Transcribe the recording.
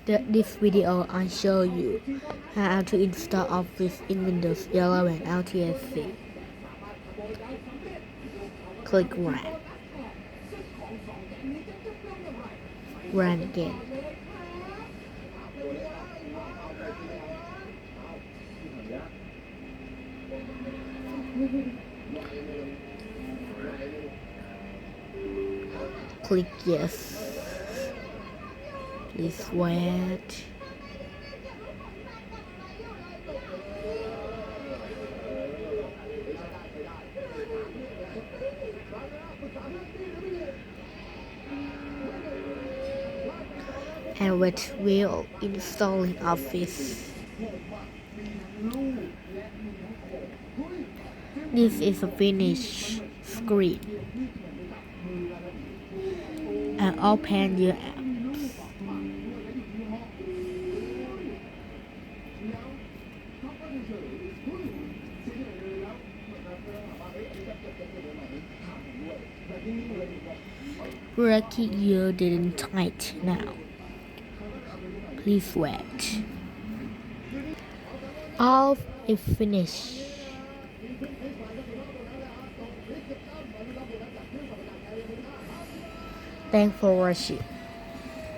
This video I show you how to install Office in Windows 11 LTSC. Click Run. Run again. Click Yes. Please wait. And wait while installing Office. This is a finish screen. And open your apps. Lucky you didn't type now. Please wait. All is finished. Thanks for watching.